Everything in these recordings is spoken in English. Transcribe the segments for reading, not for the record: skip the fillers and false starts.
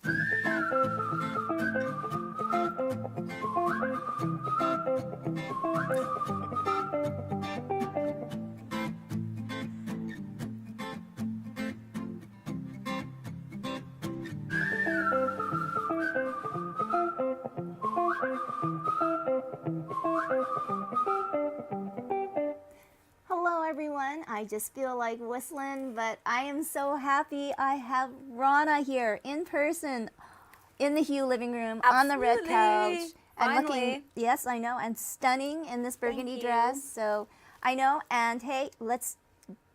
Hello everyone, I just feel like whistling, but I am so happy I have Rana here in person in the Hue living room. Absolutely. On the red couch. And Finally. looking, yes, I know, and stunning in this burgundy dress. So I know, and hey, let's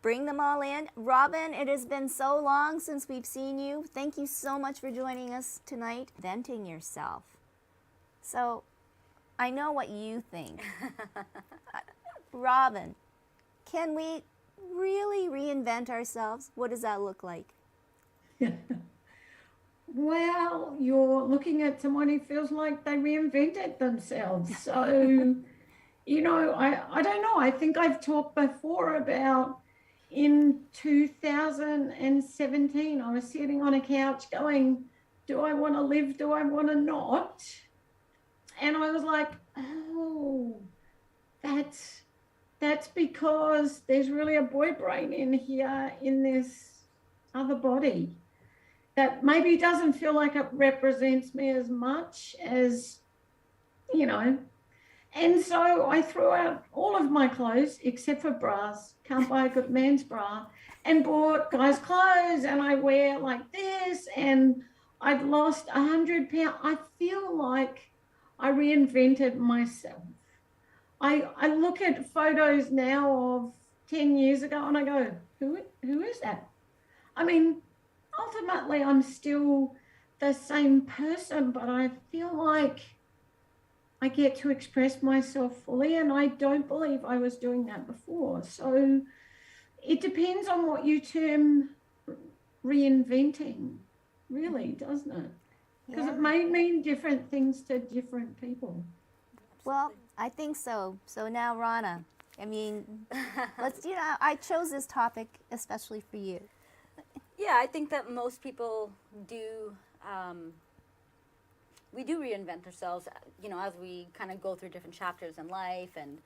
bring them all in. Robin, it has been so long since we've seen you. Thank you so much for joining us tonight. Venting yourself. So I know what you think. Robin, can we really reinvent ourselves? What does that look like? Well, you're looking at someone who feels like they reinvented themselves. So, I don't know. I think I've talked before about in 2017, I was sitting on a couch going, do I want to live? Do I want to not? And I was like, oh, that's because there's really a boy brain in here in this other body that maybe doesn't feel like it represents me as much as, And so I threw out all of my clothes except for bras. Can't buy a good man's bra. And bought guys' clothes, and I wear like this, and I've lost 100 pounds. I feel like I reinvented myself. I look at photos now of 10 years ago and I go, who is that? I mean, ultimately I'm still the same person, but I feel like I get to express myself fully, and I don't believe I was doing that before. So it depends on what you term reinventing, really, doesn't it? Because it may mean different things to different people. Well, I think so. So now, Rana, I mean, I chose this topic especially for you. Yeah, I think that most people do, we do reinvent ourselves, as we kind of go through different chapters in life and,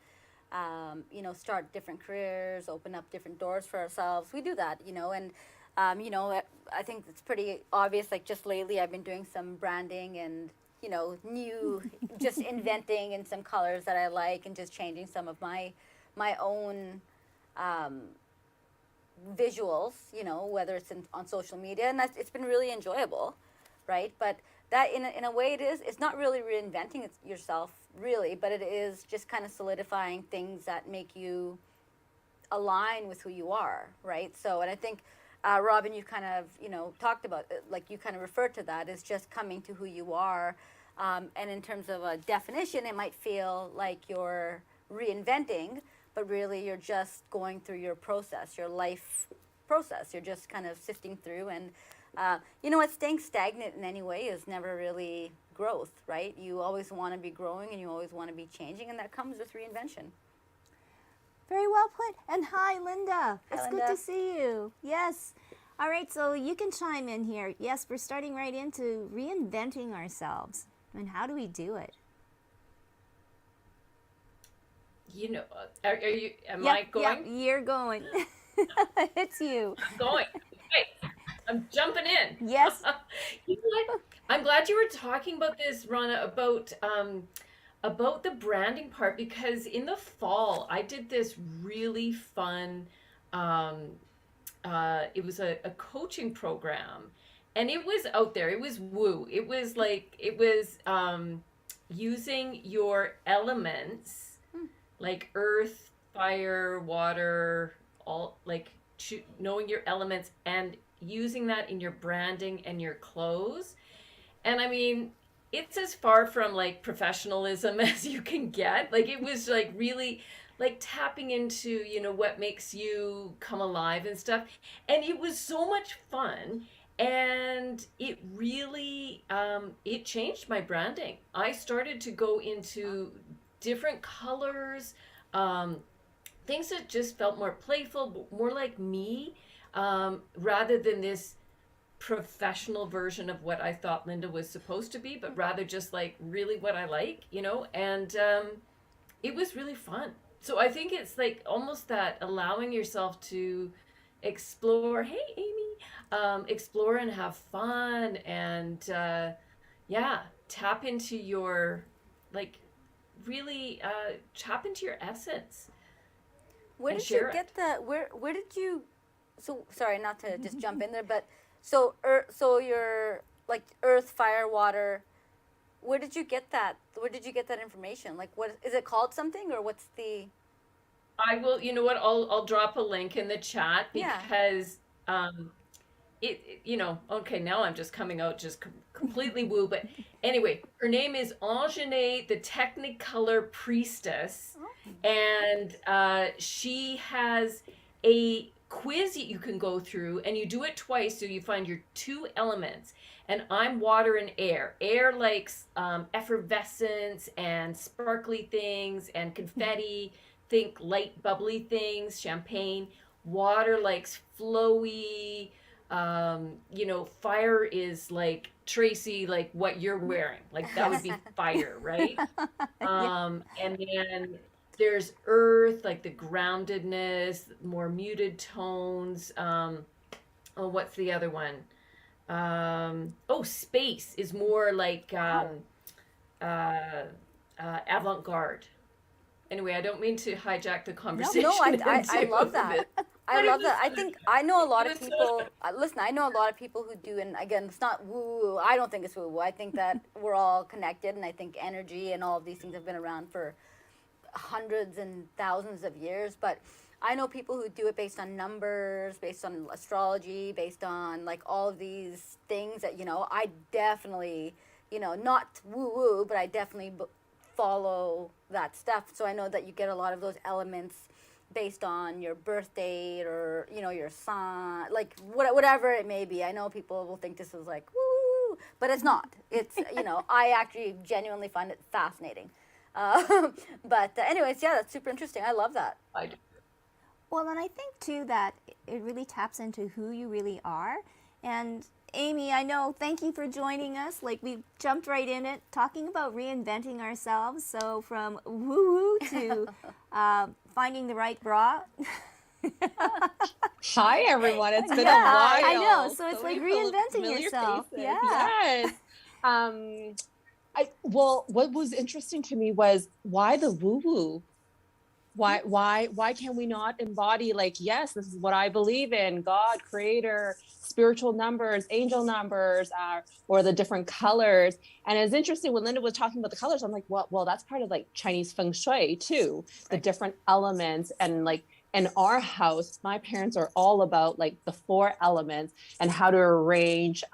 start different careers, open up different doors for ourselves. We do that, and, I think it's pretty obvious, like just lately I've been doing some branding and, new, just inventing in some colors that I like and just changing some of my own visuals, whether it's on social media, and it's been really enjoyable, right? But that in a way it's not really reinventing yourself really, but it is just kind of solidifying things that make you align with who you are, right? So, and I think Robin, you kind of, talked about, like you kind of referred to that as just coming to who you are. And in terms of a definition, it might feel like you're reinventing, but really you're just going through your process, your life process. You're just kind of sifting through. And, staying stagnant in any way is never really growth, right? You always want to be growing and you always want to be changing, and that comes with reinvention. Very well put. And hi, Linda. It's good to see you. Yes. All right, so you can chime in here. Yes, we're starting right into reinventing ourselves. And how do we do it? Are you? Am I going? Yeah, you're going. It's you. I'm going. Okay. I'm jumping in. Yes. You know what? I'm glad you were talking about this, Rana, about the branding part, because in the fall I did this really fun it was a coaching program, and it was out there. It was woo. It was using your elements, like earth, fire, water, all, like knowing your elements and using that in your branding and your clothes. And I mean, it's as far from like professionalism as you can get. Like, it was like really like tapping into, what makes you come alive and stuff. And it was so much fun. And it really, it changed my branding. I started to go into different colors, things that just felt more playful, more like me, rather than this professional version of what I thought Linda was supposed to be, but rather just like really what I like, you know, and it was really fun. So I think it's like almost that allowing yourself to explore, hey, Amy, explore and have fun and yeah, tap into your, like, really tap into your essence Where and did you share it. get the where did you so sorry not to just jump in there, but so so you're like earth, fire, water. Where did you get that? Where did you get that information? Like, what is it called something, or what's the? I will, you know what, I'll drop a link in the chat Yeah. because you know, okay, now I'm just coming out just completely woo, but anyway, her name is Anjane, the Technicolor Priestess, and she has a quiz that you can go through, and you do it twice, so you find your two elements. And I'm water and air. Air likes effervescence and sparkly things and confetti. Think light, bubbly things, champagne. Water likes flowy. You know, fire is like Tracy, like what you're wearing. Like that would be fire, right? And then there's earth, like the groundedness, more muted tones. Oh, what's the other one? Oh, space is more like avant-garde. Anyway, I don't mean to hijack the conversation. No, I love that. I love that. I think I know a lot of people. Listen, I know a lot of people who do, and again, it's not woo-woo. I don't think it's woo-woo. I think that we're all connected, and I think energy and all of these things have been around for hundreds and thousands of years. But I know people who do it based on numbers, based on astrology, based on like all of these things that, you know, I definitely, you know, not woo-woo, but I definitely follow that stuff. So I know that you get a lot of those elements based on your birth date or, you know, your sign, like whatever it may be. I know people will think this is like woo, but it's not. It's, you know, I actually genuinely find it fascinating. But anyways, yeah, that's super interesting. I love that. I do. Well, and I think too that it really taps into who you really are. And Amy, I know, thank you for joining us. Like, we jumped right in it, talking about reinventing ourselves. So from woo-woo to finding the right bra. Hi, everyone. It's been a Yeah, while. I know. So it's like many reinventing familiar yourself. faces. Yeah. Yes. Well, what was interesting to me was why the woo-woo? Why can we not embody, like, yes, this is what I believe in, God, creator, spiritual numbers, angel numbers, or the different colors. And it's interesting when Linda was talking about the colors, I'm like, well, that's part of like Chinese feng shui too, the different elements. And like in our house, my parents are all about like the 4 elements and how to arrange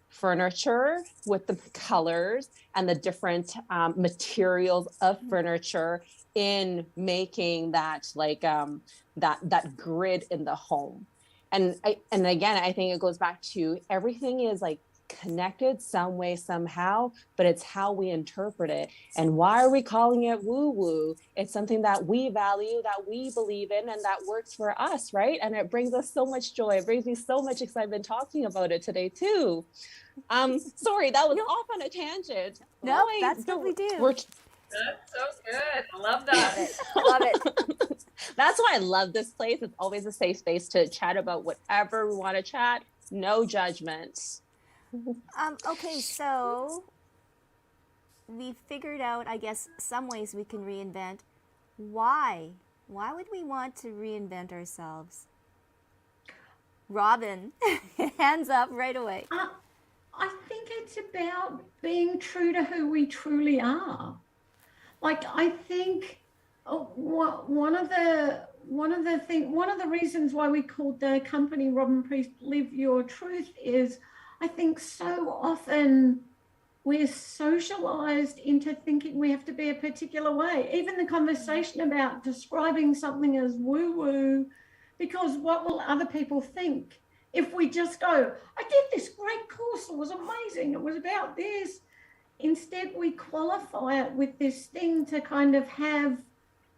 furniture with the colors and the different materials of furniture in making that like that grid in the home. And again, I think it goes back to everything is like connected some way, somehow, but it's how we interpret it. And why are we calling it woo-woo? It's something that we value, that we believe in, and that works for us, right? And it brings us so much joy. It brings me so much excitement talking about it today too. Sorry, that was off on a tangent. No, that's what we do. That's so good. I love that. Love it. That's why I love this place. It's always a safe space to chat about whatever we want to chat. No judgment. Okay, so we figured out, I guess, some ways we can reinvent. Why? Why would we want to reinvent ourselves? Robin, hands up right away. I think it's about being true to who we truly are. Like, I think one of the reasons why we called the company Robin Priest Live Your Truth is I think so often we're socialized into thinking we have to be a particular way. Even the conversation about describing something as woo-woo, because what will other people think? If we just go, I did this great course, it was amazing, it was about this. Instead, we qualify it with this thing to kind of have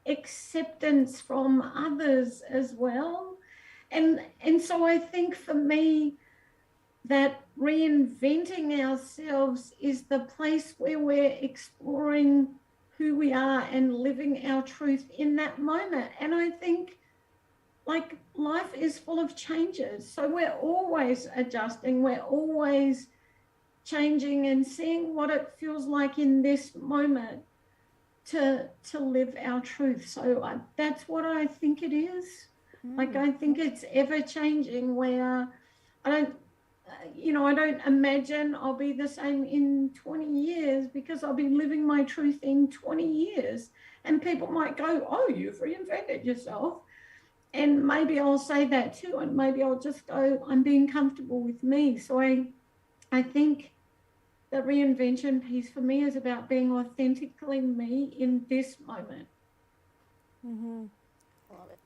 acceptance from others as well. And so I think for me, that reinventing ourselves is the place where we're exploring who we are and living our truth in that moment. And I think, like, life is full of changes. So we're always adjusting, we're always changing and seeing what it feels like in this moment to live our truth. So that's what I think it is. Like, I think it's ever changing, where I don't, I don't imagine I'll be the same in 20 years, because I'll be living my truth in 20 years. And people might go, oh, you've reinvented yourself. And maybe I'll say that too. And maybe I'll just go, I'm being comfortable with me. So I think the reinvention piece for me is about being authentically me in this moment. Love it.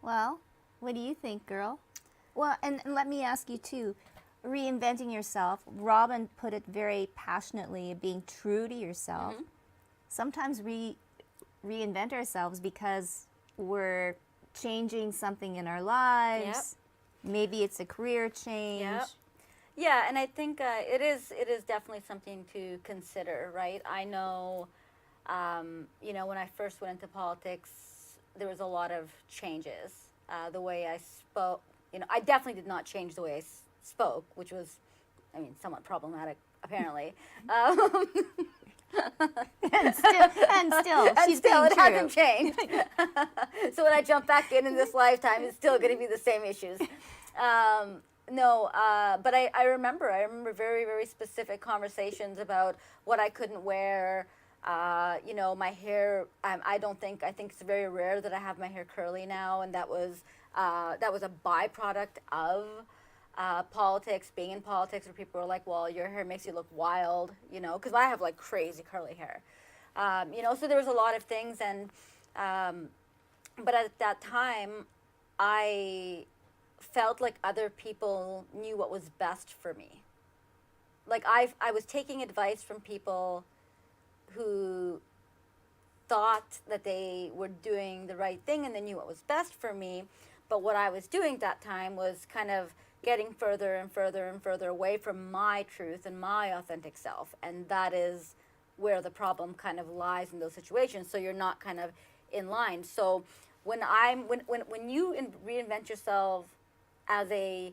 Well, what do you think, girl? Well, and let me ask you too, reinventing yourself. Robin put it very passionately, being true to yourself. Sometimes we reinvent ourselves because we're changing something in our lives. Maybe it's a career change. Yeah, and I think it is definitely something to consider, right? I know, when I first went into politics, there was a lot of changes. The way I spoke, I definitely did not change the way I spoke, which was, somewhat problematic, apparently. and still, she's being it true. hasn't changed. So when I jump back in this lifetime, it's still going to be the same issues. But I remember very, very specific conversations about what I couldn't wear. My hair, I think it's very rare that I have my hair curly now, and that was a byproduct of politics, being in politics, where people were like, well, your hair makes you look wild, because I have like crazy curly hair. So there was a lot of things, and but at that time, I felt like other people knew what was best for me. Like I was taking advice from people who thought that they were doing the right thing and they knew what was best for me. But what I was doing at that time was kind of getting further and further and further away from my truth and my authentic self. And that is where the problem kind of lies in those situations. So you're not kind of in line. So when you reinvent yourself as a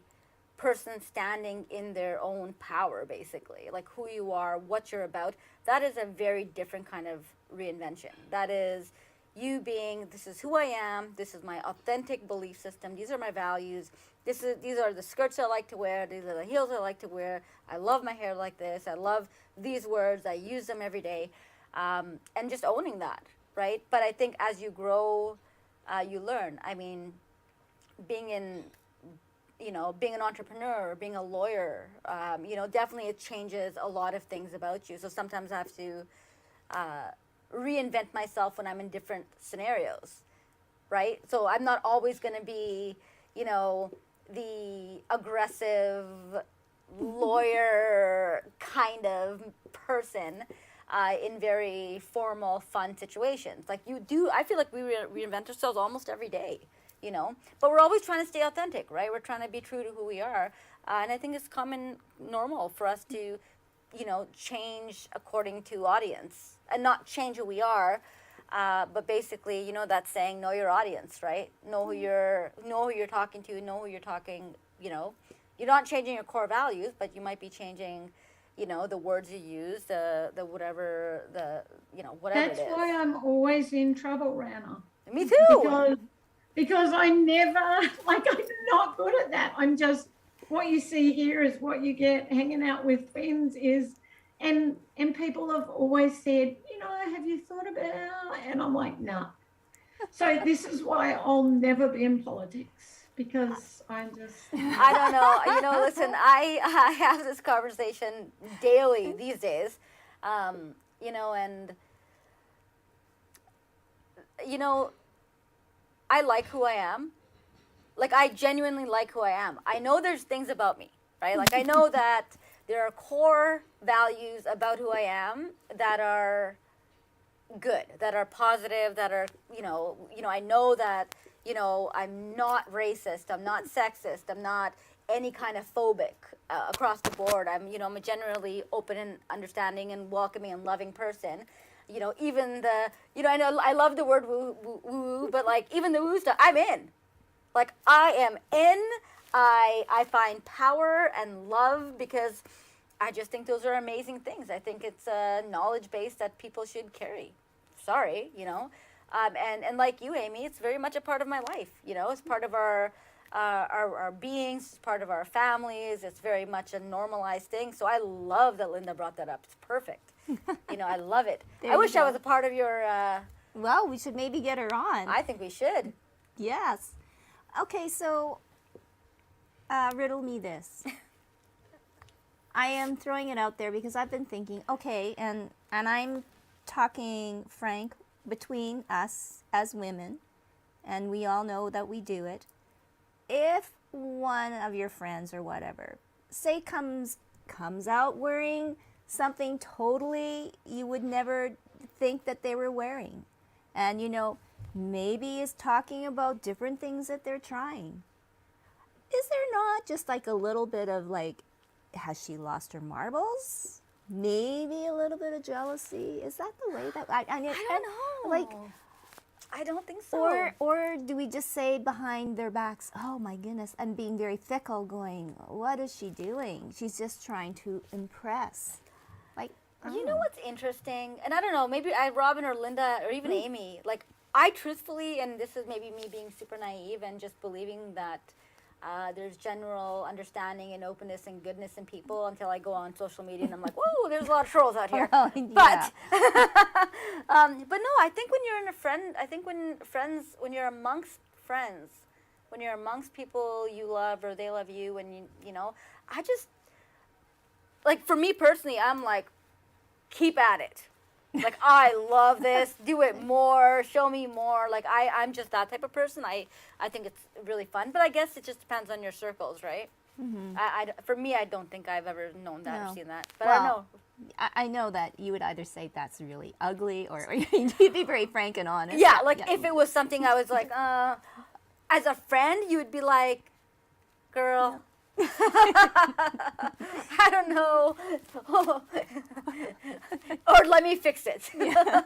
person standing in their own power, basically, like who you are, what you're about, that is a very different kind of reinvention. That is you being, this is who I am, this is my authentic belief system, these are my values, these are the skirts I like to wear, these are the heels I like to wear, I love my hair like this, I love these words, I use them every day, and just owning that, right? But I think as you grow, you learn. Being an entrepreneur or being a lawyer, definitely it changes a lot of things about you. So sometimes I have to reinvent myself when I'm in different scenarios, right? So I'm not always going to be, the aggressive lawyer kind of person in very formal, fun situations. Like you do, I feel like we reinvent ourselves almost every day. But we're always trying to stay authentic, right? We're trying to be true to who we are. And I think it's normal for us to, change according to audience and not change who we are. But basically, that saying, know your audience, right? Know who you're talking to, know who you're talking, you're not changing your core values, but you might be changing, the words you use, the whatever, whatever That's it is. why I'm always in trouble, Rana. Me too. Because I never, I'm not good at that. I'm just, what you see here is what you get. Hanging out with friends is, and people have always said, have you thought about, and I'm like, no. So this is why I'll never be in politics, because I'm just. I don't know. Listen, I have this conversation daily these days, and, I like who I am. Like, I genuinely like who I am. I know there's things about me, right? Like, I know that there are core values about who I am that are good, that are positive, that are, I know that, I'm not racist, I'm not sexist, I'm not any kind of phobic across the board. I'm a generally open and understanding and welcoming and loving person. Even I know I love the word woo, but like even the woo stuff, I'm in. Like I am in. I find power and love because I just think those are amazing things. I think it's a knowledge base that people should carry. Sorry, and like you, Amy, it's very much a part of my life. It's part of our beings, it's part of our families. It's very much a normalized thing. So I love that Linda brought that up. It's perfect. I love it. I wish I was a part of your. Well, we should maybe get her on. I think we should. Yes. Okay, so riddle me this. I am throwing it out there because I've been thinking, okay, and I'm talking frank between us as women, and we all know that we do it. If one of your friends or whatever, say comes out wearing something totally you would never think that they were wearing, and maybe is talking about different things that they're trying, is there not just like a little bit of like, has she lost her marbles? Maybe a little bit of jealousy. Is that the way that I don't know. Like, I don't think so. Or do we just say behind their backs, oh my goodness, and being very fickle, going, what is she doing? She's just trying to impress. Like, You know what's interesting? And I don't know, maybe Robin or Linda or even Amy, like I truthfully, and this is maybe me being super naive and just believing that there's general understanding and openness and goodness in people until I go on social media and I'm like, whoa, there's a lot of trolls out here. Well, But but no, I think when you're when you're amongst friends, when you're amongst people you love or they love you, and I just, like, for me personally, I'm like, keep at it. Like, I love this. Do it more. Show me more. Like, I'm just that type of person. I think it's really fun. But I guess it just depends on your circles, right? Mm-hmm. For me, I don't think I've ever known that or seen that. But I don't know. I know that you would either say that's really ugly or you'd be very frank and honest. Yeah, like if it was something I was like, as a friend, you would be like, girl. Yeah. I don't know. Or let me fix it. Yeah.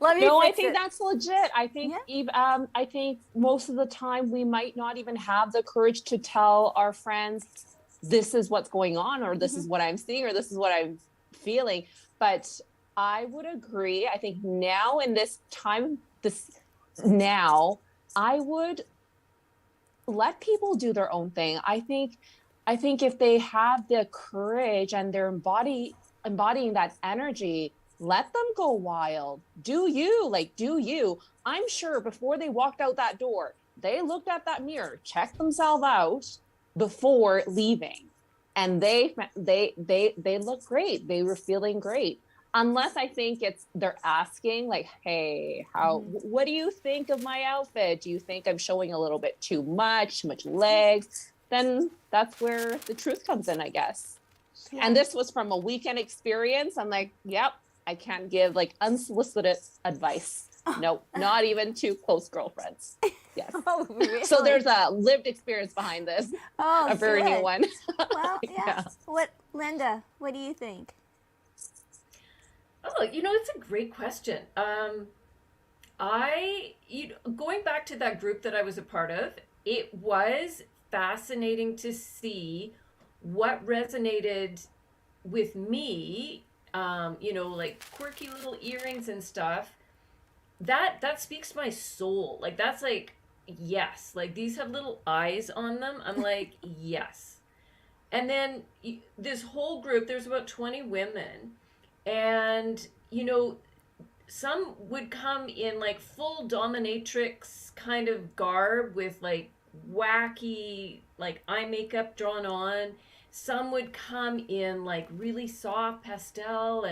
I think that's legit. I think I think most of the time we might not even have the courage to tell our friends this is what's going on, or this is what I'm seeing, or this is what I'm feeling. But I would agree. I think now in this time, I would let people do their own thing. I think if they have the courage and they're embodying that energy, let them go wild. Do you. I'm sure before they walked out that door, they looked at that mirror, checked themselves out before leaving. And they look great. They were feeling great. Unless I think they're asking like, hey, what do you think of my outfit? Do you think I'm showing a little bit too much legs? Then that's where the truth comes in, I guess. Yeah. And this was from a weekend experience. I'm like, yep, I can't give like unsolicited advice. Nope, not even to close girlfriends. Yes. Oh, really? So there's a lived experience behind this. Oh, a very new one. Well, yeah. Linda, what do you think? Oh, it's a great question. Going back to that group that I was a part of, it was fascinating to see what resonated with me. Like quirky little earrings and stuff. That speaks my soul. Like that's like, yes. Like these have little eyes on them. I'm like, yes. And then this whole group, there's about 20 women. And, some would come in like full dominatrix kind of garb with like wacky, like eye makeup drawn on. Some would come in like really soft pastel,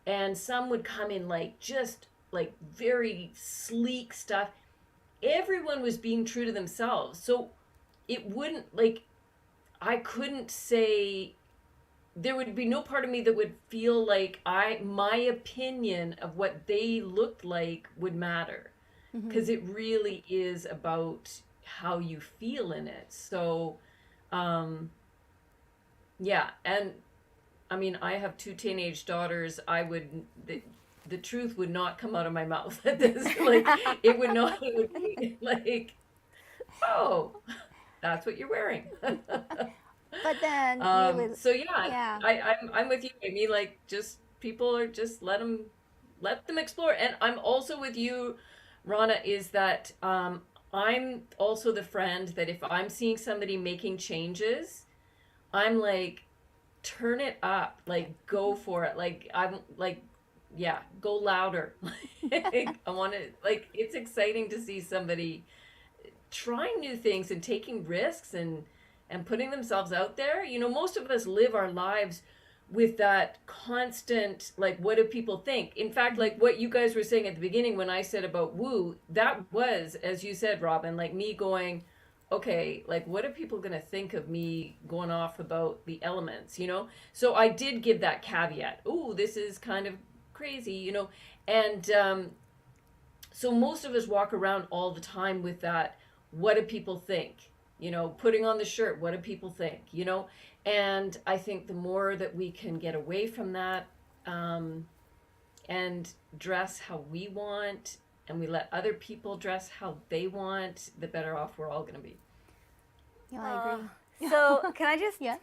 and some would come in like just like very sleek stuff. Everyone was being true to themselves. So it wouldn't like, I couldn't say, there would be no part of me that would feel like my opinion of what they looked like would matter, because it really is about how you feel in it. So Yeah, and I mean, I have two teenage daughters. The truth would not come out of my mouth at this. Like, it would not. It would be like, oh, that's what you're wearing. But then you would, So yeah, yeah. I'm with you, Amy. Like, just people are just let them explore. And I'm also with you, Rana. Is that I'm also the friend that if I'm seeing somebody making changes, I'm like, turn it up, like go for it. Like I'm like, yeah, go louder. Like, I want to, like, it's exciting to see somebody trying new things and taking risks and putting themselves out there. You know, most of us live our lives with that constant, like, what do people think? In fact, like what you guys were saying at the beginning when I said about woo, that was, as you said, Robin, like me going, okay, like what are people going to think of me going off about the elements, you know? So I did give that caveat. Ooh, this is kind of crazy, you know? And so most of us walk around all the time with that, what do people think? You know, putting on the shirt, what do people think? You know? And I think the more that we can get away from that, and dress how we want, and we let other people dress how they want, the better off we're all going to be. Yeah, I agree. So can I just? Yeah.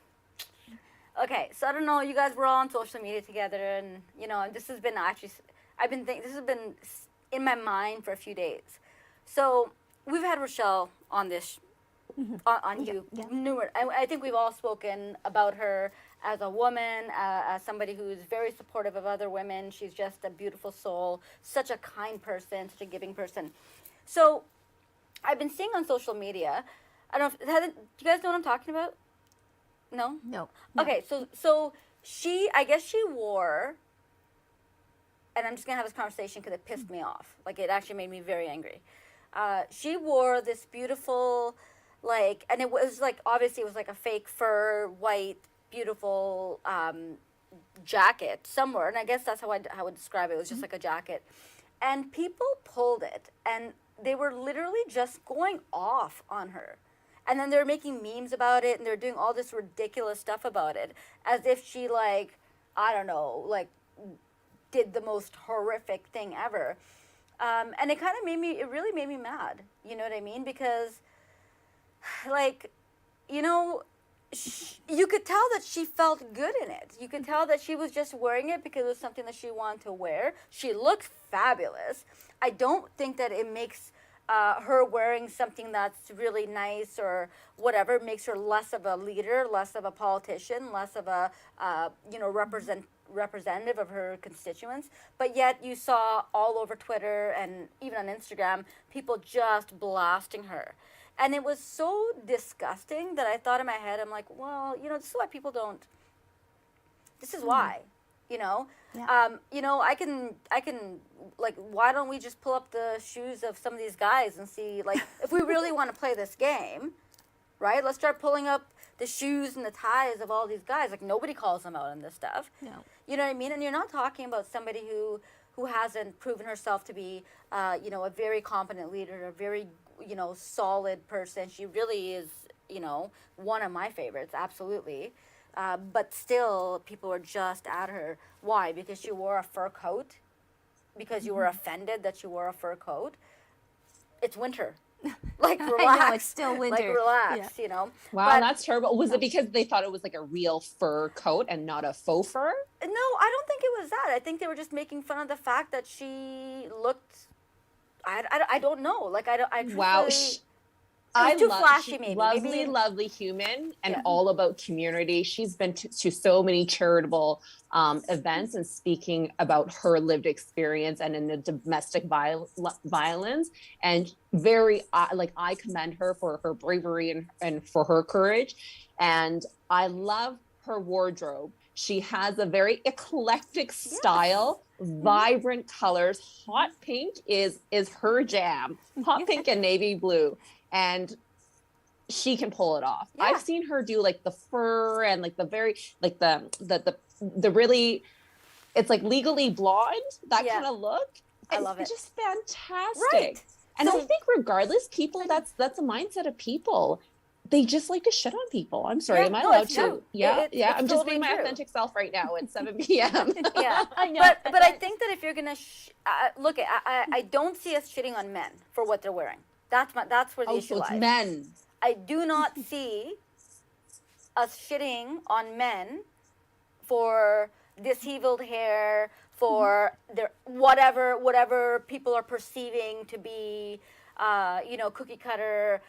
Okay, so I don't know. You guys were all on social media together, and you know, this has been actually. I've been thinking. This has been in my mind for a few days. So we've had Rochelle on this. On you, yeah. numerous. I think we've all spoken about her as a woman, as somebody who's very supportive of other women. She's just a beautiful soul, such a kind person, such a giving person. So I've been seeing on social media. I don't know. Do you guys know what I'm talking about? No. No. Okay, so I guess she wore, and I'm just gonna have this conversation because it pissed me off. Like, it actually made me very angry. She wore this beautiful, like, and it was like, obviously it was like a fake fur, white, beautiful jacket somewhere, and I guess that's how I would describe it. It was just like a jacket, and people pulled it, and they were literally just going off on her. And then they're making memes about it, and they're doing all this ridiculous stuff about it, as if she, like, I don't know, like, did the most horrific thing ever. And it really made me mad. You know what I mean? Because, like, you know, you could tell that she felt good in it. You could tell that she was just wearing it because it was something that she wanted to wear. She looked fabulous. I don't think that it makes her wearing something that's really nice or whatever makes her less of a leader, less of a politician, less of a representative of her constituents. But yet you saw all over Twitter and even on Instagram people just blasting her, and it was so disgusting that I thought in my head, I'm like, well, you know, this is why people don't. This is why. You know, Yeah. you know, I can, like, why don't we just pull up the shoes of some of these guys and see, like, if we really want to play this game, right? Let's start pulling up the shoes and the ties of all these guys. Like, nobody calls them out on this stuff. No. You know what I mean? And you're not talking about somebody who hasn't proven herself to be, you know, a very competent leader, a very, you know, solid person. She really is, you know, one of my favorites, absolutely. But still, people were just at her. Why? Because she wore a fur coat? Because you were offended that she wore a fur coat? It's winter. Like, relax. I know, it's still winter. Like, relax, you know? Wow, But- that's terrible. Was it because they thought it was like a real fur coat and not a faux fur? No, I don't think it was that. I think they were just making fun of the fact that she looked... I don't know. Like, I Wow. truthfully- It was too flashy, she's maybe. Lovely, Maybe- lovely human and Yeah. all about community. She's been to so many charitable events and speaking about her lived experience and in the domestic violence. And very, I commend her for her bravery and for her courage. And I love her wardrobe. She has a very eclectic style, vibrant colors. Hot pink is her jam. Hot pink and navy blue. And she can pull it off. Yeah. I've seen her do like the fur and like the very, like the really, it's like Legally Blonde, that Yeah. kind of look. I love It's it. just fantastic. Right. And So- I think regardless, people, that's a mindset of people. they just like to shit on people. I'm sorry. Yeah, Am I no, allowed it's to? true. Yeah. It's I'm just totally being my true. authentic self right now. It's 7 p.m. Yeah, I know. but I think that if you're gonna look at, I don't see us shitting on men for what they're wearing. That's where the Oh, issue so it's lies. men. I do not see us shitting on men for disheveled hair, for their whatever people are perceiving to be, cookie cutter,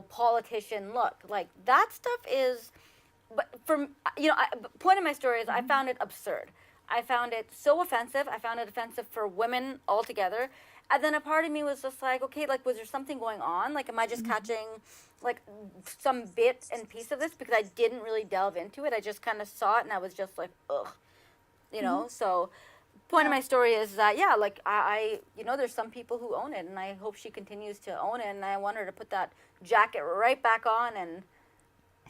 politician look. Like that stuff is, but point of my story is I found it absurd. I found it so offensive. I found it offensive for women altogether. And then a part of me was just like, okay, like, was there something going on? Like, am I just catching, like, some bit and piece of this? Because I didn't really delve into it. I just kind of saw it, and I was just like, ugh. So point of my story is that, yeah, like, I there's some people who own it, and I hope she continues to own it, and I want her to put that jacket right back on, and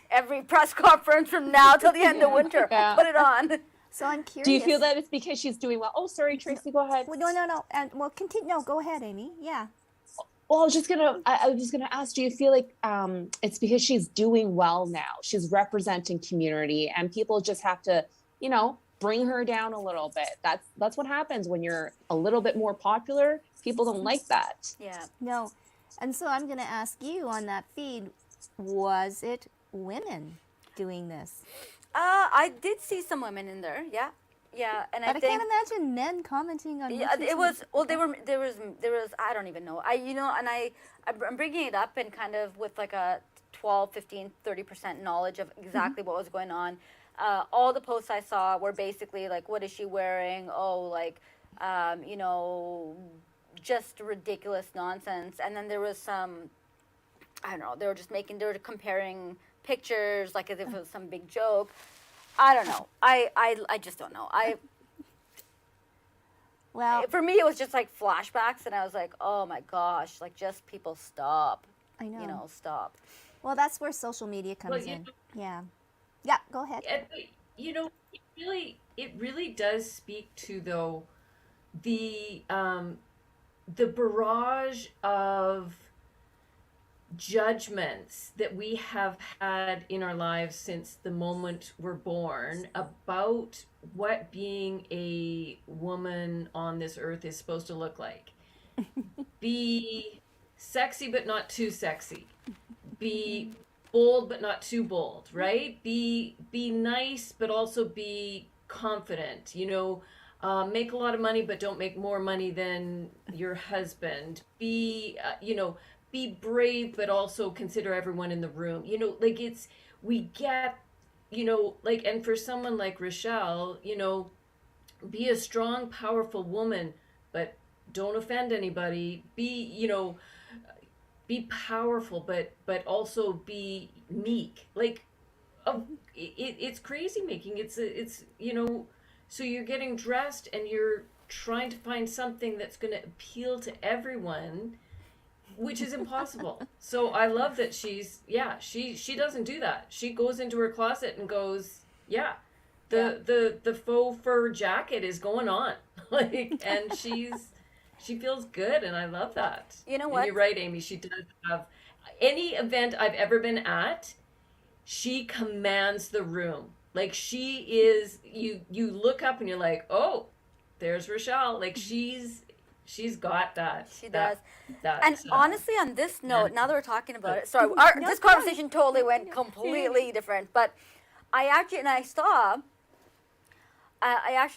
every press conference from now till the end of winter, put it on. So I'm curious. Do you feel that it's because she's doing well? Oh, sorry, Tracy, go ahead. Well, no. And well, continue. No, go ahead, Amy. Yeah. Well, I was just gonna ask, do you feel like it's because she's doing well now? She's representing community, and people just have to, bring her down a little bit. That's what happens when you're a little bit more popular. People don't like that. Yeah. No. And so I'm going to ask you on that feed, was it women doing this? I did see some women in there, yeah, and But I think can't imagine men commenting on. yeah, it was well. There was I don't even know. I'm bringing it up and kind of with like a 12, 15, 30% knowledge of exactly what was going on. All the posts I saw were basically like, what is she wearing? Oh, like, just ridiculous nonsense. And then there was some, I don't know. They were comparing pictures like as if it was some big joke. I don't know. I just don't know. Well, For me, it was just like flashbacks, and I was like, oh my gosh, like just people stop. I know. Stop. Well, that's where social media comes in. Yeah. Yeah, go ahead. And, it really does speak to, though, the barrage of judgments that we have had in our lives since the moment we're born about what being a woman on this earth is supposed to look like. Be sexy but not too sexy. Be bold but not too bold, right? Be nice but also be confident. Make a lot of money but don't make more money than your husband. Be brave but also consider everyone in the room. And for someone like Rochelle, be a strong, powerful woman, but don't offend anybody. Be powerful, but also be meek. It's crazy making. So you're getting dressed and you're trying to find something that's going to appeal to everyone, which is impossible. So I love that she doesn't do that. She goes into her closet and goes, the faux fur jacket is going on, and she feels good, and I love that. You know And what? you're right, Amy. She does have any event I've ever been at. She commands the room. Like she is. You look up and you're like, oh, there's Rochelle. Like she's got that. She does. That And stuff. honestly, on this note, now that we're talking about it, sorry, this conversation totally went completely different. But I actually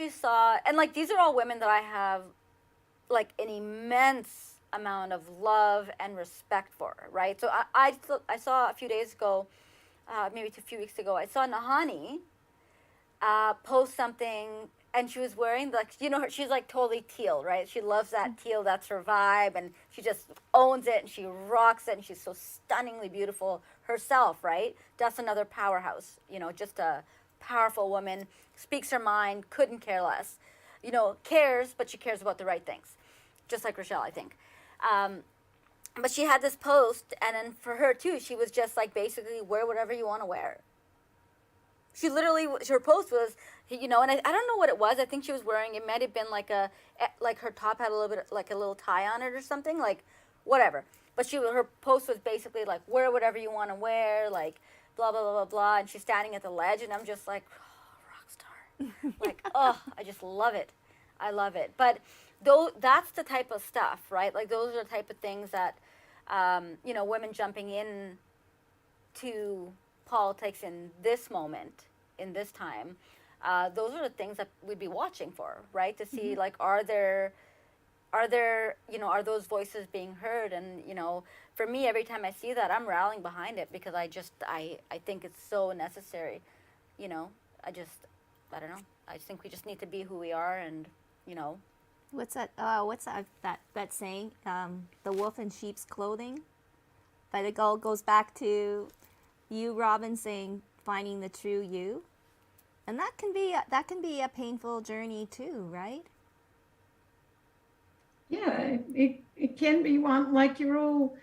saw, and like these are all women that I have like an immense amount of love and respect for, right? So I saw a few days ago, maybe a few weeks ago, I saw Nahani post something, and she was wearing she's like totally teal, right? She loves that teal, that's her vibe, and she just owns it and she rocks it, and she's so stunningly beautiful herself, right? That's another powerhouse, just a powerful woman, speaks her mind, couldn't care less, cares, but she cares about the right things, just like Rochelle, I think. But she had this post, and then for her too, she was just like basically wear whatever you want to wear. She literally, her post was, and I don't know what it was. I think she was wearing, it might have been like her top had a little bit, like a little tie on it or something. Like, whatever. But her post was basically like, wear whatever you want to wear, like blah blah blah blah blah. And she's standing at the ledge, and I'm just like, oh, rock star, like, oh, I just love it. I love it. But though that's the type of stuff, right? Like those are the type of things that, you know, women jumping in to politics in this moment, in this time, those are the things that we'd be watching for, right? To see like, are there, you know, are those voices being heard? And, you know, for me, every time I see that, I'm rallying behind it, because I think it's so necessary. You know, I don't know. I just think we just need to be who we are, and, you know. What's that that saying? The wolf in sheep's clothing. But it all goes back to you, Robin, saying finding the true you, and that can be a painful journey too, right? Yeah, it can be one, like you're all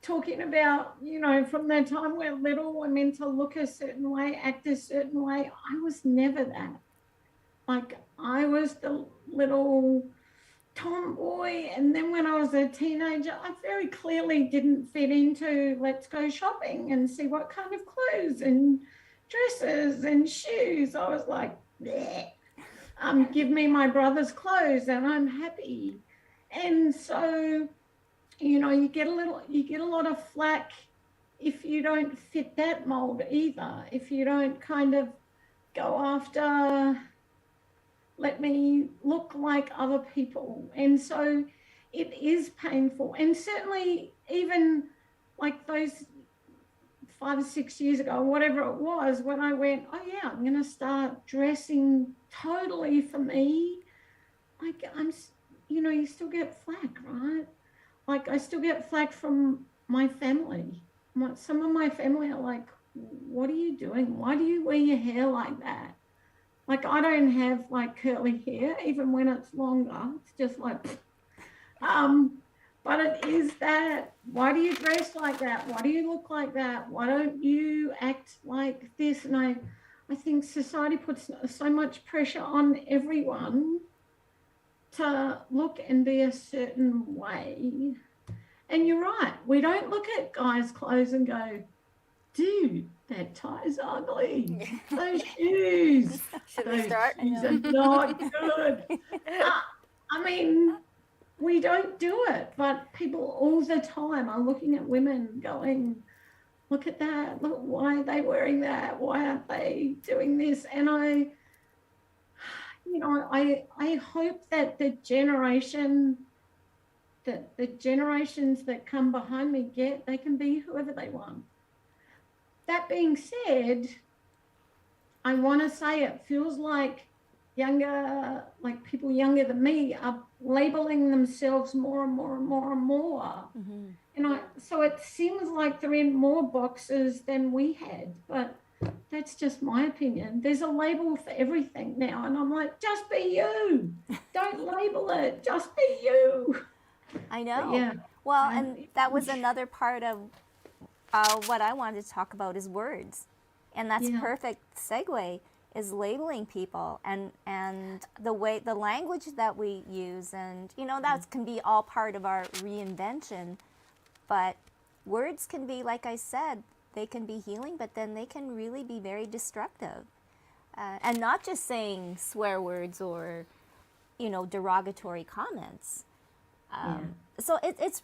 talking about, you know, from the time we're little, we're meant to look a certain way, act a certain way. I was never that. Like, I was the little tomboy, and then when I was a teenager, I very clearly didn't fit into let's go shopping and see what kind of clothes and dresses and shoes. I was like, bleh. Give me my brother's clothes and I'm happy. And so, you know, you get a lot of flack if you don't fit that mold either. If you don't kind of go after, let me look like other people. And so it is painful. And certainly even like those 5 or 6 years ago, whatever it was, when I went, oh yeah, I'm going to start dressing totally for me. Like, you know, you still get flack, right? Like, I still get flack from my family. Some of my family are like, what are you doing? Why do you wear your hair like that? Like, I don't have like curly hair, even when it's longer. It's just like, but it is that, why do you dress like that? Why do you look like that? Why don't you act like this? And I think society puts so much pressure on everyone to look and be a certain way. And you're right, we don't look at guys' clothes and go, dude, that tie's ugly. Those shoes. Should we start? Shoes are not good. I mean, we don't do it, but people all the time are looking at women going, look at that. Look, why are they wearing that? Why aren't they doing this? And I hope that the generations that come behind me they can be whoever they want. That being said, I want to say it feels like people younger than me are labeling themselves more and more and more and more. And so it seems like they're in more boxes than we had, but that's just my opinion. There's a label for everything now, and I'm like, just be you. Don't label it. Just be you. I know. But yeah. Well, and that was another part of what I wanted to talk about is words, and that's perfect segue is labeling people and the language that we use, and you know that can be all part of our reinvention, but words can be, like I said, they can be healing, but then they can really be very destructive, and not just saying swear words or, you know, derogatory comments. So it's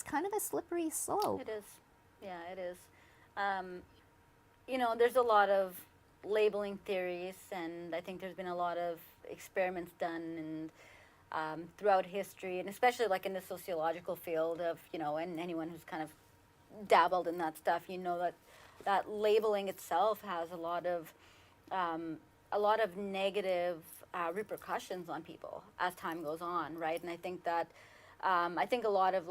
kind of a slippery slope. It is. Yeah, it is. You know, there's a lot of labeling theories, and I think there's been a lot of experiments done and throughout history, and especially like in the sociological field of, you know, and anyone who's kind of dabbled in that stuff, you know, that labeling itself has a lot of negative repercussions on people as time goes on, right? And I think that I think a lot of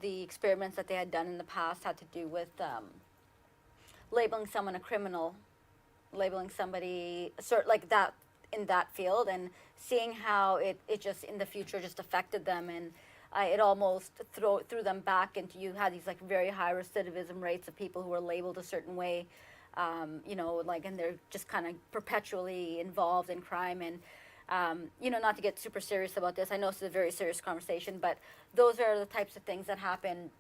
the experiments that they had done in the past had to do with labeling someone a criminal, labeling somebody like that in that field, and seeing how it just in the future just affected them, and it almost threw them back into, you had these like very high recidivism rates of people who were labeled a certain way, you know, like, and they're just kind of perpetually involved in crime. And not to get super serious about this. I know this is a very serious conversation, but those are the types of things that happen,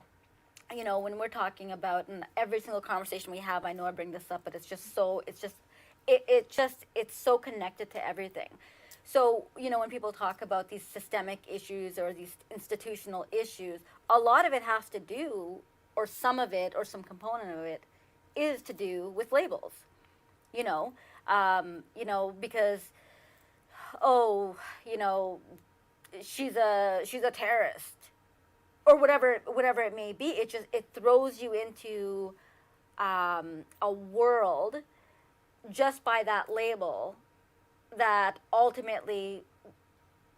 when we're talking about, and every single conversation we have, I know I bring this up, but it's so connected to everything. So, when people talk about these systemic issues or these institutional issues, a lot of it has to do, or some of it, or some component of it, is to do with labels. Because, she's a terrorist, or whatever it may be. It throws you into a world just by that label, that ultimately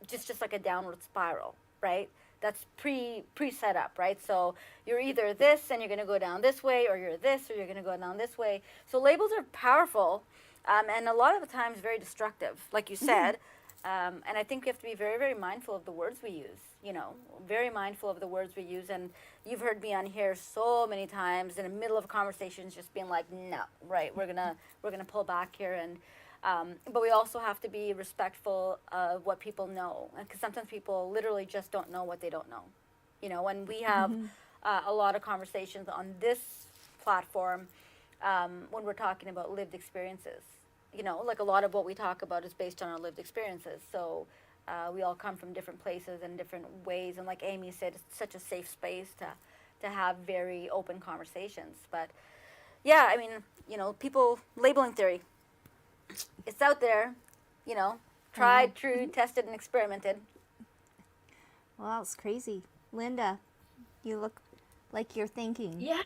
just like a downward spiral, right? That's pre set up, right? So you're either this and you're going to go down this way, or you're this or you're going to go down this way. So labels are powerful, and a lot of the times very destructive, like you said. And I think we have to be very, very mindful of the words we use, very mindful of the words we use. And you've heard me on here so many times in the middle of conversations just being like, no, right, we're gonna pull back here. And but we also have to be respectful of what people know, because sometimes people literally just don't know what they don't know. And we have a lot of conversations on this platform when we're talking about lived experiences. Like a lot of what we talk about is based on our lived experiences. So we all come from different places and different ways. And like Amy said, it's such a safe space to have very open conversations. But yeah, I mean, people, labeling theory, it's out there, tried, true, tested, and experimented. Wow, it's crazy. Linda, you look like you're thinking. Yeah,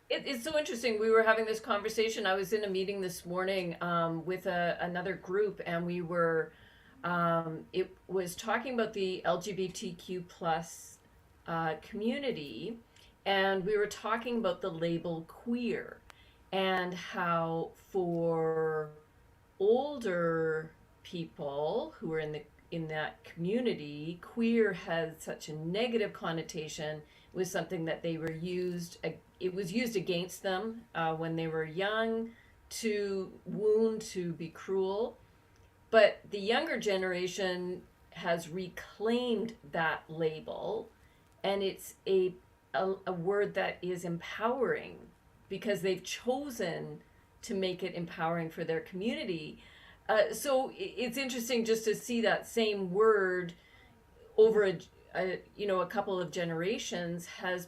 it's so interesting. We were having this conversation. I was in a meeting this morning with another group, and we were, it was talking about the LGBTQ plus community, and we were talking about the label queer, and how for older people who are in that community, queer had such a negative connotation. It was something that they were used. It was used against them when they were young, to wound, to be cruel. But the younger generation has reclaimed that label, and it's a word that is empowering, because they've chosen to make it empowering for their community. So it's interesting just to see that same word over a couple of generations has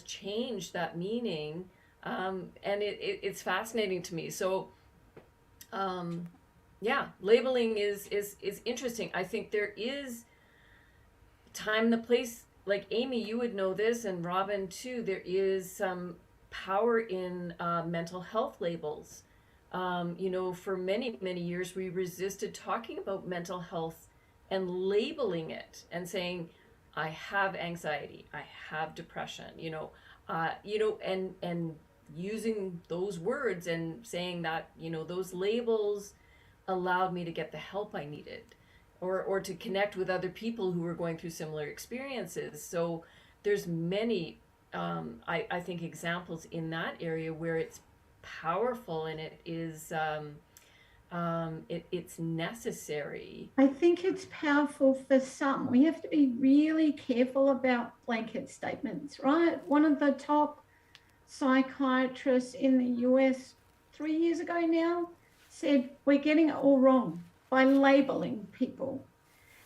changed that meaning, and it's fascinating to me. So labeling is interesting. I think there is time, the place, like Amy, you would know this, and Robin too. There is some power in mental health labels. For many, many years, we resisted talking about mental health and labeling it and saying, I have anxiety, I have depression, and using those words and saying that, those labels allowed me to get the help I needed, or to connect with other people who were going through similar experiences. So there's many, I think, examples in that area where it's powerful, and it is, it's necessary. I think it's powerful for some. We have to be really careful about blanket statements, right? One of the top psychiatrists in the US 3 years ago now said, we're getting it all wrong by labeling people.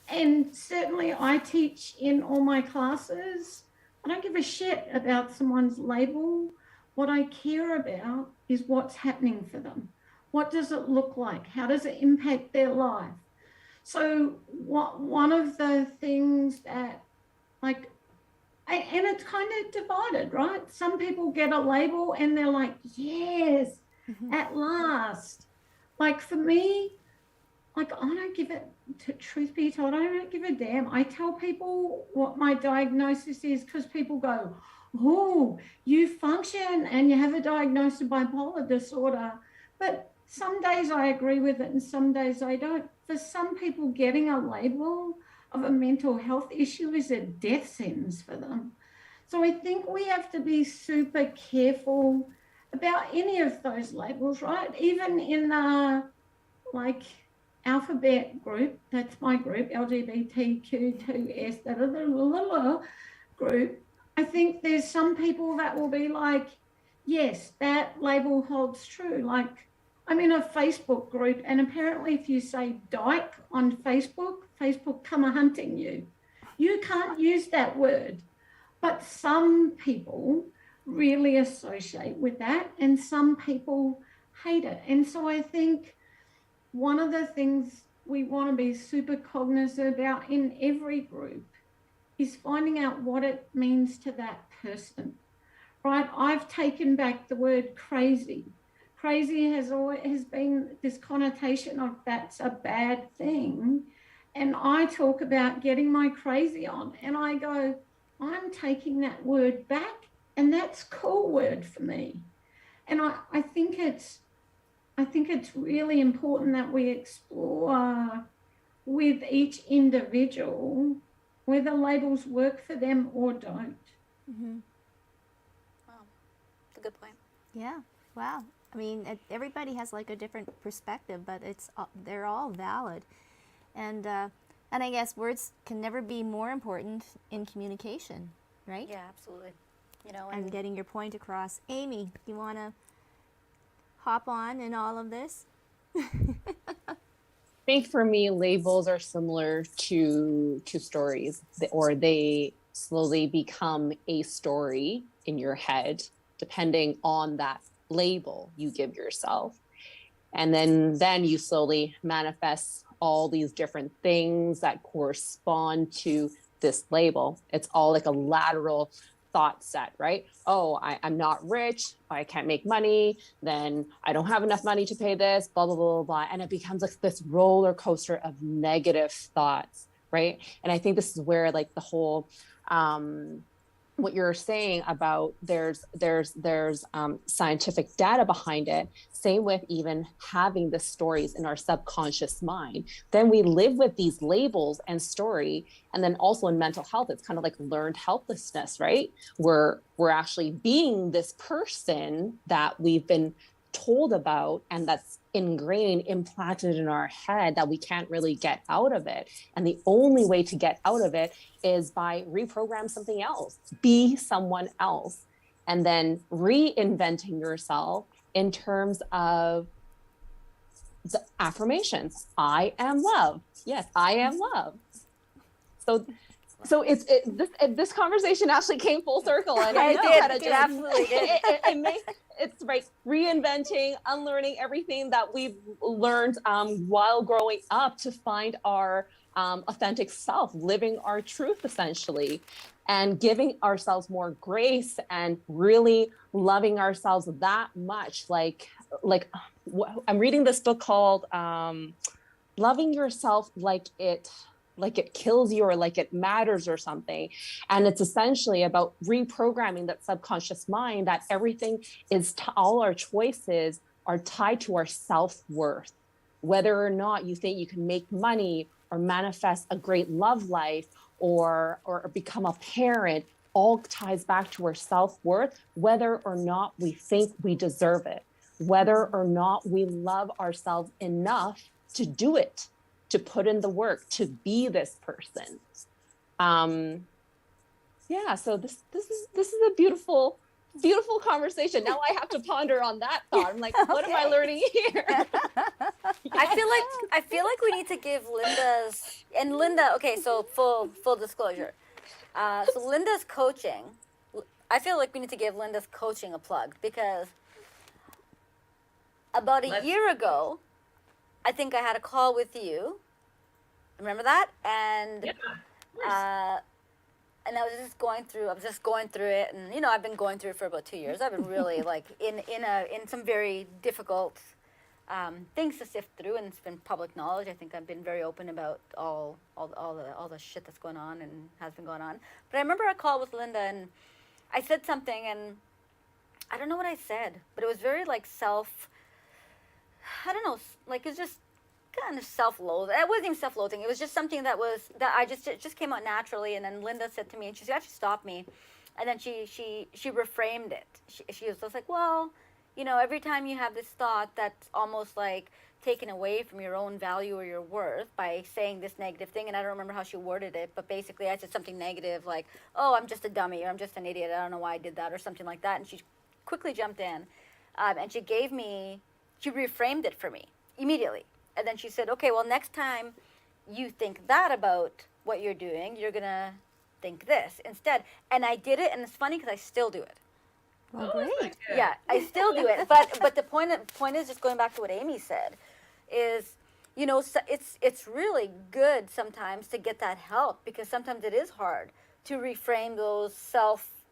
And certainly I teach in all my classes. I don't give a shit about someone's label. What I care about is what's happening for them. What does it look like? How does it impact their life? So one of the things that, and it's kind of divided, right? Some people get a label and they're like, yes, at last. Like for me, I don't give it, truth be told, I don't give a damn. I tell people what my diagnosis is, because people go, oh, you function and you have a diagnosis of bipolar disorder. But some days I agree with it and some days I don't. For some people, getting a label of a mental health issue is a death sentence for them. So I think we have to be super careful about any of those labels, right? Even in alphabet group, that's my group, LGBTQ2S, group, I think there's some people that will be like, yes, that label holds true. Like, I'm in a Facebook group, and apparently if you say dyke on Facebook, Facebook come a hunting you. You can't use that word. But some people really associate with that, and some people hate it. And so I think one of the things we want to be super cognizant about in every group is finding out what it means to that person, right? I've taken back the word crazy. Crazy has been this connotation of that's a bad thing. And I talk about getting my crazy on, and I go, I'm taking that word back, and that's a cool word for me. And I think it's really important that we explore with each individual whether labels work for them or don't. Mm-hmm. Wow, that's a good point. Yeah. Wow. I mean, everybody has like a different perspective, but they're all valid, and I guess words can never be more important in communication, right? Yeah, absolutely. You know, And getting your point across. Amy, you want to hop on in all of this? I think for me, labels are similar to stories, or they slowly become a story in your head, depending on that label you give yourself. And then you slowly manifest all these different things that correspond to this label. It's all like a lateral thought set, right? Oh, I'm not rich, I can't make money, then I don't have enough money to pay this, blah, blah, blah, blah. And it becomes like this roller coaster of negative thoughts, right? And I think this is where like the whole, what you're saying about there's scientific data behind it. Same with even having the stories in our subconscious mind. Then we live with these labels and story. And then also in mental health, it's kind of like learned helplessness, right? We're actually being this person that we've been told about, and that's ingrained, implanted in our head, that we can't really get out of it. And the only way to get out of it is by reprogram something else, be someone else, and then reinventing yourself in terms of the affirmations. I am love. Yes, I am love. So this conversation actually came full circle, and I know it absolutely did. It's right, reinventing, unlearning everything that we've learned while growing up to find our authentic self, living our truth essentially, and giving ourselves more grace and really loving ourselves that much. Like I'm reading this book called Loving Yourself Like It kills you, or like it matters or something. And it's essentially about reprogramming that subconscious mind, that everything is, all our choices are tied to our self-worth. Whether or not you think you can make money or manifest a great love life or become a parent, all ties back to our self-worth, whether or not we think we deserve it, whether or not we love ourselves enough to do it, to put in the work, to be this person. So this is a beautiful conversation. Now I have to ponder on that thought. I'm like, what am I learning here? I feel like we need to give Linda. Okay, so full disclosure. So Linda's coaching. I feel like we need to give Linda's coaching a plug, because about a year ago, I think I had a call with you. Remember that? And and I was just going through it, and you know, I've been going through it for about 2 years. I've been really like in some very difficult things to sift through, and it's been public knowledge. I think I've been very open about all the shit that's going on and has been going on. But I remember I called with Linda, and I said something, and I don't know what I said, but it was very like I don't know, like it's just kind of self-loathing. It wasn't even self-loathing. It was just something that it just came out naturally. And then Linda said to me, and she actually stopped me, and then she reframed it. She was just like, well, you know, every time you have this thought that's almost like taken away from your own value or your worth by saying this negative thing. And I don't remember how she worded it, but basically I said something negative like, oh, I'm just a dummy, or I'm just an idiot, I don't know why I did that, or something like that. And she quickly jumped in, and she reframed it for me immediately. And then she said, okay, well, next time you think that about what you're doing, you're going to think this instead. And I did it, and it's funny because I still do it. Well, Oh, great. that's good. Yeah, I still do it. But the point is, just going back to what Amy said, is, you know, so it's really good sometimes to get that help, because sometimes it is hard to reframe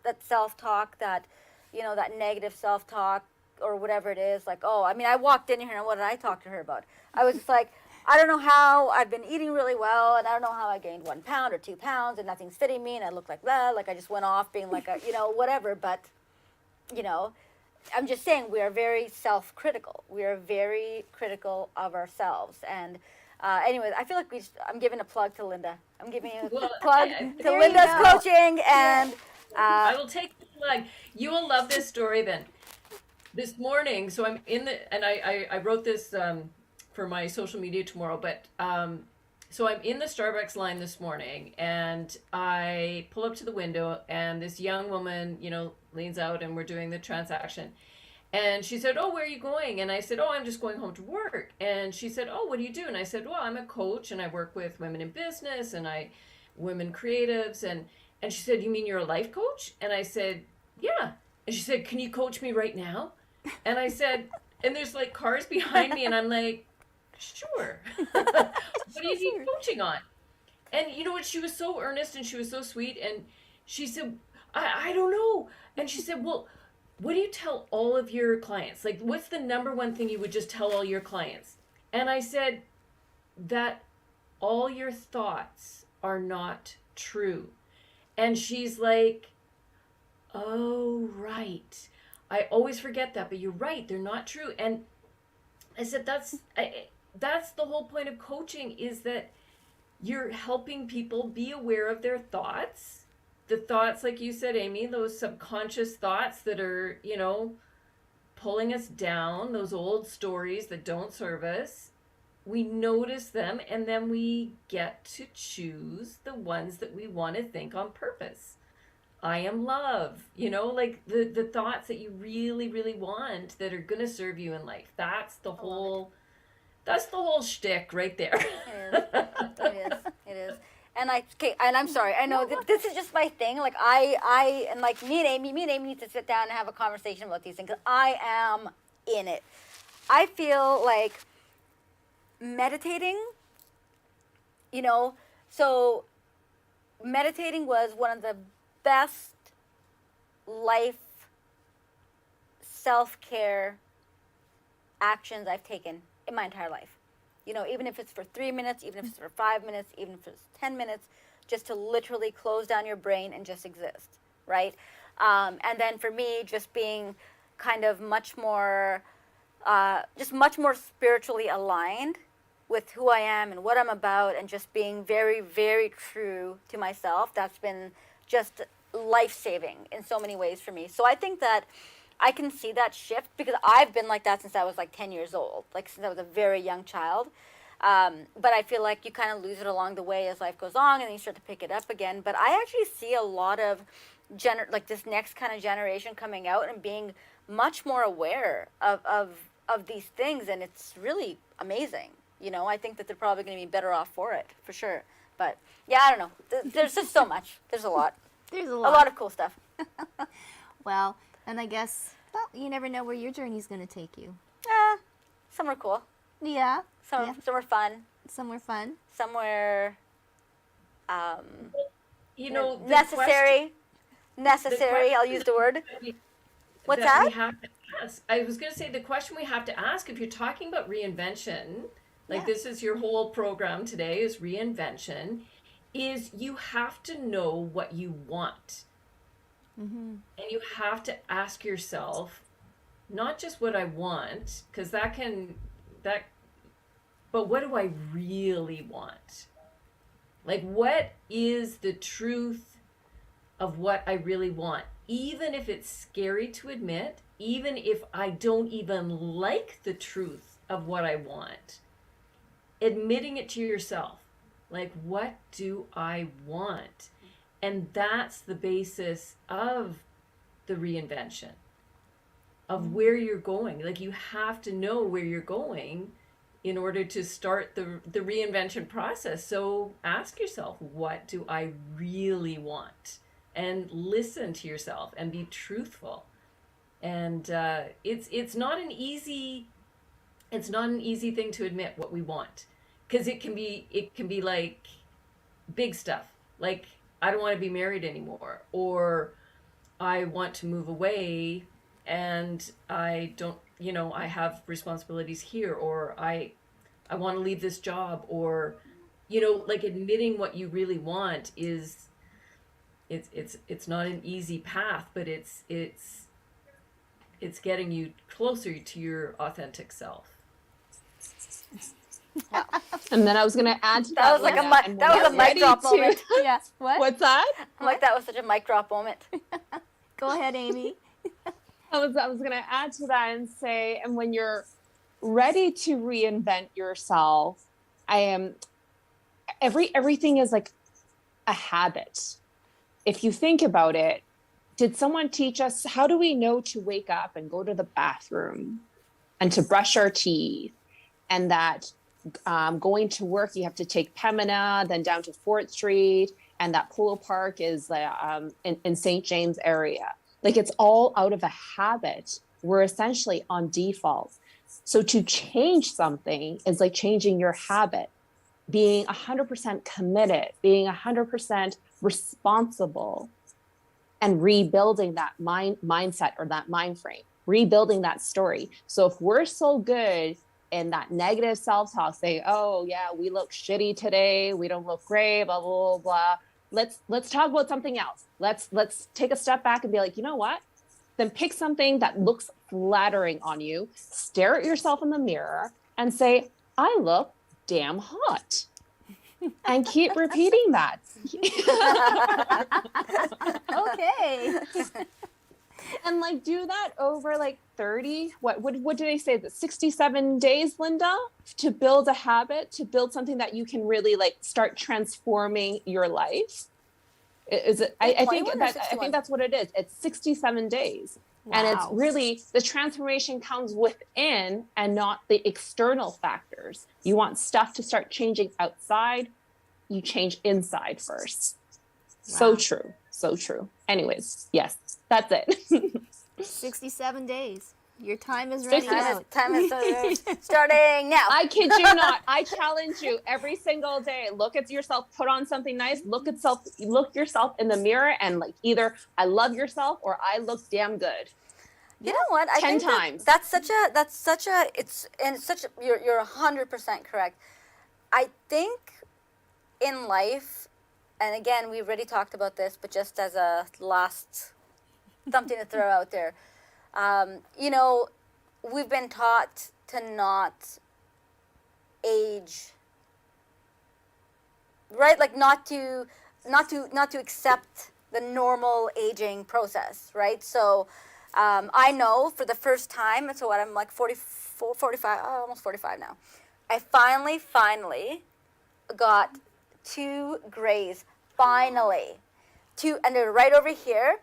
that self-talk, that, you know, that negative self-talk or whatever it is. Like, oh, I mean, I walked in here and what did I talk to her about? I was just like, I don't know how I've been eating really well, and I don't know how I gained 1 pound or 2 pounds, and nothing's fitting me, and I look like that, like I just went off being like a, you know, whatever. But, you know, I'm just saying, we are very self-critical. We are very critical of ourselves. And anyways, I feel like I'm giving a plug to Linda. I'm giving a plug to there you Linda's go. coaching. And I will take the plug. You will love this story then. This morning, so I'm in the, and I wrote this for my social media tomorrow, but so I'm in the Starbucks line this morning, and I pull up to the window, and this young woman, you know, leans out, and we're doing the transaction. And she said, oh, where are you going? And I said, oh, I'm just going home to work. And she said, oh, what do you do? And I said, well, I'm a coach, and I work with women in business, and women creatives. And she said, you mean you're a life coach? And I said, yeah. And she said, can you coach me right now? And I said, and there's like cars behind me, and I'm like, sure. What do you need coaching on? And you know what? She was so earnest, and she was so sweet. And she said, I don't know. And she said, well, what do you tell all of your clients? Like, what's the number one thing you would just tell all your clients? And I said, that all your thoughts are not true. And she's like, oh, right. I always forget that, but you're right. They're not true. And I said, that's the whole point of coaching, is that you're helping people be aware of their thoughts. The thoughts, like you said, Amy, those subconscious thoughts that are, you know, pulling us down, those old stories that don't serve us. We notice them, and then we get to choose the ones that we want to think on purpose. I am love, you know, like the thoughts that you really, really want that are going to serve you in life. That's the whole shtick right there. It is. And I'm sorry. I know this is just my thing. Like and like me and Amy need to sit down and have a conversation about these things, because I am in it. I feel like meditating, you know, so meditating was one of the best life self-care actions I've taken in my entire life. You know, even if it's for 3 minutes, even if it's for 5 minutes, even if it's 10 minutes, just to literally close down your brain and just exist, right? And then for me, just being kind of much more spiritually aligned with who I am and what I'm about, and just being very, very true to myself. That's been just life-saving in so many ways for me. So I think that I can see that shift, because I've been like that since I was like 10 years old, like since I was a very young child. But I feel like you kind of lose it along the way as life goes on, and then you start to pick it up again. But I actually see a lot of like this next kind of generation coming out and being much more aware of these things, and it's really amazing. You know, I think that they're probably going to be better off for it, for sure. But yeah, I don't know. There's just so much. There's a lot. There's A lot of cool stuff. Well, and I guess, well, you never know where your journey's going to take you. Some are cool. Yeah. Some are fun. Somewhere fun. Somewhere You know, the necessary. question- I'll use the word. What's We that? have to ask. I was going to say, the question we have to ask, if you're talking about reinvention, like Yeah. this is your whole program today, is reinvention, is you have to know what you want. Mm-hmm. And you have to ask yourself, not just what I want, because but what do I really want? Like, what is the truth of what I really want? Even if it's scary to admit, even if I don't even like the truth of what I want. Admitting it to yourself. Like, what do I want? And that's the basis of the reinvention, of where you're going. Like, you have to know where you're going in order to start the reinvention process. So ask yourself, what do I really want? And listen to yourself and be truthful. And it's not an easy thing to admit what we want, because it can be like big stuff, like I don't want to be married anymore, or I want to move away and I don't, I have responsibilities here, or I want to leave this job, or like admitting what you really want is it's not an easy path, but it's getting you closer to your authentic self. Wow. And then I was going to add to that. That was like a mic drop moment. Yeah. What? What's that? I'm like, that was such a mic drop moment. Go ahead, Amy. I was going to add to that and say, and when you're ready to reinvent yourself, everything is like a habit. If you think about it, did someone teach us, how do we know to wake up and go to the bathroom and to brush our teeth, and that going to work, you have to take Pemina, then down to 4th Street, and that polo park is in St. James area. Like, it's all out of a habit. We're essentially on default. So to change something is like changing your habit, being 100% committed, being 100% responsible, and rebuilding that mindset or that mind frame, rebuilding that story. So if we're so good in that negative self-talk, saying, oh yeah, we look shitty today, we don't look great, blah, blah, blah, blah. Let's talk about something else. Let's take a step back and be like, you know what? Then pick something that looks flattering on you, stare at yourself in the mirror and say, I look damn hot. And keep repeating that. Okay. And like do that over like 30, what do they say, that 67 days, Linda, to build a habit, to build something that you can really like start transforming your life. Is it? I think that's what it is. It's 67 days. Wow. And it's really, the transformation comes within and not the external factors. You want stuff to start changing outside, you change inside first. Wow. So true. So true. Anyways, yes, that's it. 67 days. Your time is running out. Time is starting now. I kid you not. I challenge you every single day. Look at yourself, put on something nice, look yourself in the mirror and like either I love yourself or I look damn good. You know what? I 10 think times. You're 100% correct. I think in life, and again, we've already talked about this, but just as a last something to throw out there, we've been taught to not age, right? Like not to accept the normal aging process, right? So I know for the first time, so what, I'm like 44, 45, almost 45 now. I finally got 2 grays, finally. 2, and they're right over here.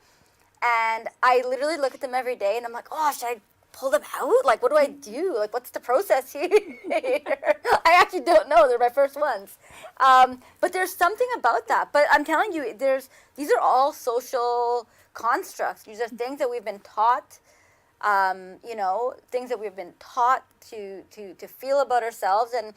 And I literally look at them every day and I'm like, oh, should I pull them out? Like, what do I do? Like, what's the process here? I actually don't know. They're my first ones. But there's something about that. But I'm telling you, these are all social constructs. These are things that we've been taught, things that we've been taught to feel about ourselves. And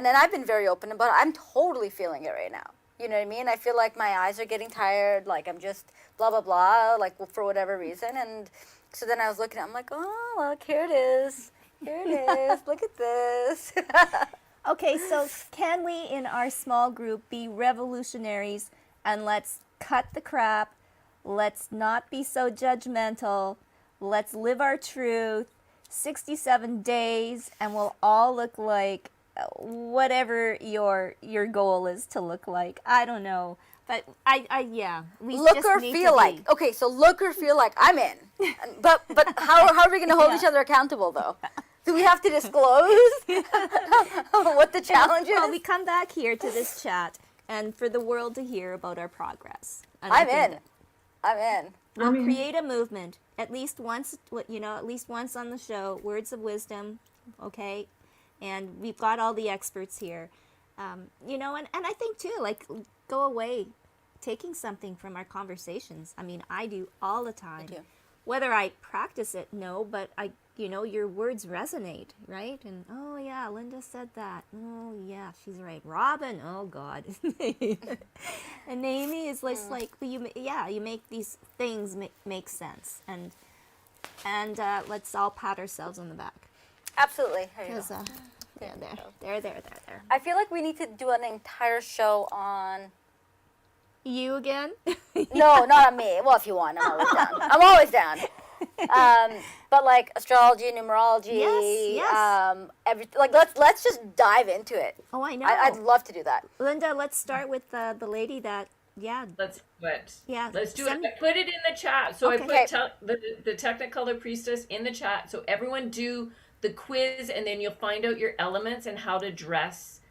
then I've been very open about it. I'm totally feeling it right now. You know what I mean? I feel like my eyes are getting tired. Like I'm just blah, blah, blah, like for whatever reason. And so then I was looking, I'm like, oh, look, here it is. Here it is. Look at this. Okay, so can we in our small group be revolutionaries and let's cut the crap. Let's not be so judgmental. Let's live our truth. 67 days and we'll all look like whatever your goal is to look like. I don't know, but we look just or need feel to like. Okay, so look or feel like I'm in. But how are we going to hold each other accountable though? Do we have to disclose what the challenge is? Well, we come back here to this chat and for the world to hear about our progress. And I I'm think in. I'm in. We'll create a movement at least once, at least once on the show. Words of wisdom, okay? And we've got all the experts here, and I think too, like, go away, taking something from our conversations. I mean, I do all the time. do. Whether I practice it, no, but your words resonate, right? And oh yeah, Linda said that. Oh yeah, she's right. Robin, oh God. And Amy is like, you make these things make sense, and let's all pat ourselves on the back. Absolutely. Here you go. 'Cause, there. I feel like we need to do an entire show on. You again? No, not on me. Well, if you want, I'm always down. I'm always down. But like astrology, numerology, Yes. everything. Like let's just dive into it. Oh, I know. I'd love to do that. Linda, let's start with the lady that, Let's do it. Yeah, Let's do send- it. I put it in the chat. So Okay. I put the Technicolor Priestess in the chat. So everyone do the quiz, and then you'll find out your elements and how to dress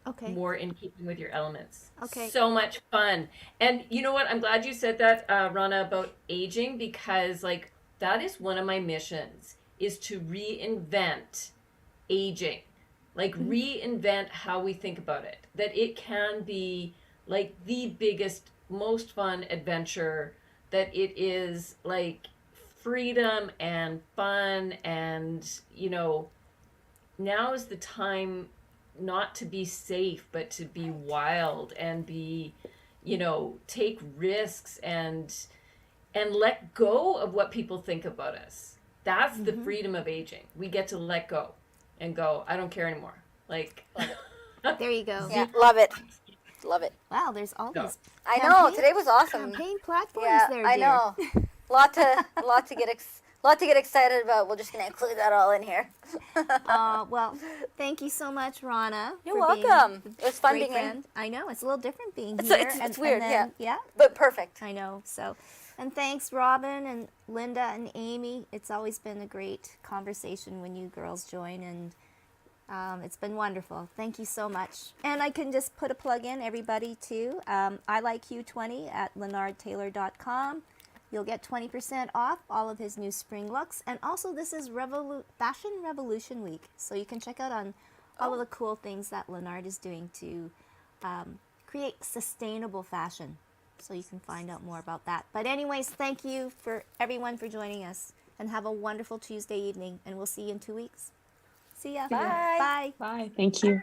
okay. more in keeping with your elements. Okay. So much fun. And you know what? I'm glad you said that, Rana, about aging, because like that is one of my missions, is to reinvent aging. Like reinvent how we think about it. That it can be like the biggest, most fun adventure, that it is like freedom and fun, and now is the time not to be safe, but to be wild and be, take risks and let go of what people think about us. That's the freedom of aging. We get to let go and go, I don't care anymore. Like, There you go. Yeah, love it. Love it. Wow, there's all No. these I know today was awesome. campaign platforms Yeah, there, I dear. know. lot to get excited about. We're just gonna include that all in here. Well, thank you so much, Rana. You're for being welcome. a It was fun great being in. friend. I know, it's a little different being It's- here. it's weird, then, yeah. But perfect. I know. So, and thanks, Robin and Linda and Amy. It's always been a great conversation when you girls join, and it's been wonderful. Thank you so much. And I can just put a plug in, everybody, too. I like Q20 at LeonardTaylor.com. You'll get 20% off all of his new spring looks. And also, this is Fashion Revolution Week. So you can check out on all of the cool things that Leonard is doing to create sustainable fashion. So you can find out more about that. But anyways, thank you for everyone for joining us. And have a wonderful Tuesday evening. And we'll see you in 2 weeks. See ya. Bye. Bye. Bye. Thank you.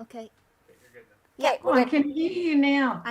Okay. Okay, Oh, I can hear you now.